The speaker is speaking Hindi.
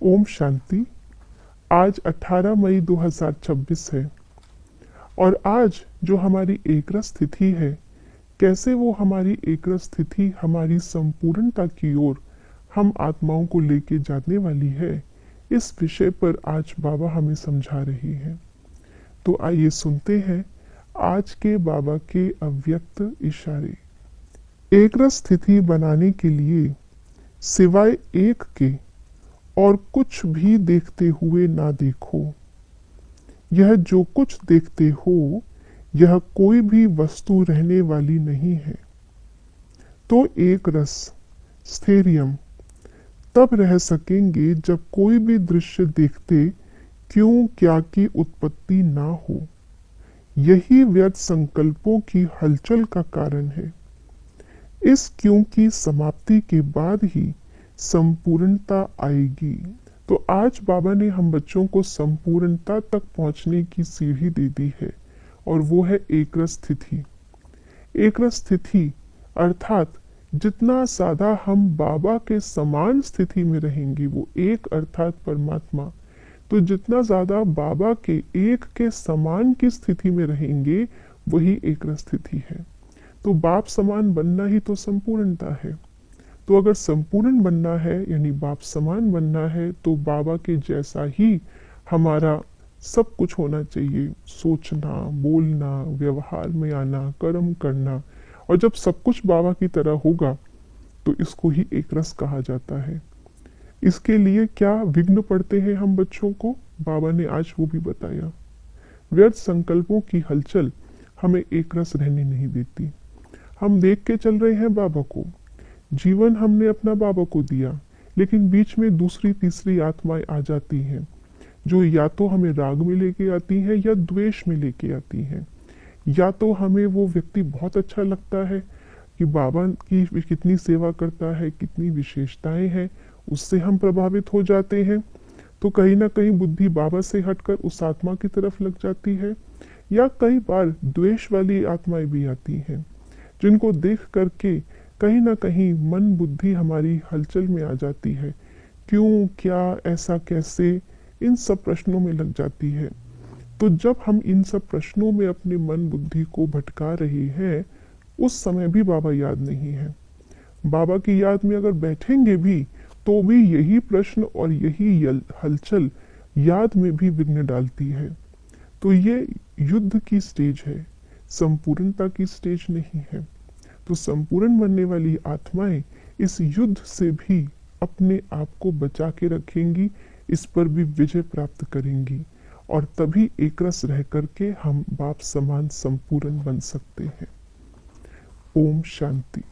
ओम शांति। आज 18 मई 2026 है और आज जो हमारी एकरस तिथि है, कैसे वो हमारी एकरस तिथि हमारी संपूर्णता की ओर हम आत्माओं को लेके जाने वाली है, इस विषय पर आज बाबा हमें समझा रही हैं। तो आइए सुनते हैं आज के बाबा के अव्यक्त इशारे। एकरस तिथि बनाने के लिए सिवाय एक के और कुछ भी देखते हुए ना देखो। यह जो कुछ देखते हो, यह कोई भी वस्तु रहने वाली नहीं है। तो एक रस स्थैर्यम तब रह सकेंगे जब कोई भी दृश्य देखते क्यों क्या की उत्पत्ति ना हो। यही व्यर्थ संकल्पों की हलचल का कारण है। इस क्यों की समाप्ति के बाद ही संपूर्णता आएगी। तो आज बाबा ने हम बच्चों को संपूर्णता तक पहुंचने की सीढ़ी दे दी है और वो है एकरस स्थिति। एकरस स्थिति अर्थात जितना ज्यादा हम बाबा के समान स्थिति में रहेंगे, वो एक अर्थात परमात्मा, तो जितना ज्यादा बाबा के एक के समान की स्थिति में रहेंगे, वही एकरस स्थिति है। तो बाप समान बनना ही तो संपूर्णता है। तो अगर संपूर्ण बनना है यानी बाप समान बनना है, तो बाबा के जैसा ही हमारा सब कुछ होना चाहिए। सोचना, बोलना, व्यवहार में आना, कर्म करना। और जब सब कुछ बाबा की तरह होगा तो इसको ही एक रस कहा जाता है। इसके लिए क्या विघ्न पड़ते हैं हम बच्चों को, बाबा ने आज वो भी बताया। व्यर्थ संकल्पों की हलचल हमें एक रस रहने नहीं देती। हम देख के चल रहे हैं बाबा को, जीवन हमने अपना बाबा को दिया, लेकिन बीच में दूसरी तीसरी आत्माएं आ जाती हैं, जो या तो हमें राग में लेके आती हैं या द्वेष में लेके आती हैं। या तो हमें वो व्यक्ति बहुत अच्छा लगता है कि बाबा की कितनी सेवा करता है, कितनी विशेषताएं हैं, उससे हम प्रभावित हो जाते हैं, तो कहीं ना कहीं बुद्धि बाबा से हटकर उस आत्मा की तरफ लग जाती है। या कई बार द्वेष वाली आत्माएं भी आती हैं, जिनको देख करके कहीं ना कहीं मन बुद्धि हमारी हलचल में आ जाती है। क्यों, क्या, ऐसा कैसे, इन सब प्रश्नों में लग जाती है। तो जब हम इन सब प्रश्नों में अपने मन बुद्धि को भटका रहे हैं, उस समय भी बाबा याद नहीं है। बाबा की याद में अगर बैठेंगे भी तो भी यही प्रश्न और यही हलचल याद में भी विघ्न डालती है। तो ये युद्ध की स्टेज है, संपूर्णता की स्टेज नहीं है। तो संपूर्ण बनने वाली आत्माएं इस युद्ध से भी अपने आप को बचा के रखेंगी, इस पर भी विजय प्राप्त करेंगी, और तभी एकरस रह करके हम बाप समान संपूर्ण बन सकते हैं। ओम शांति।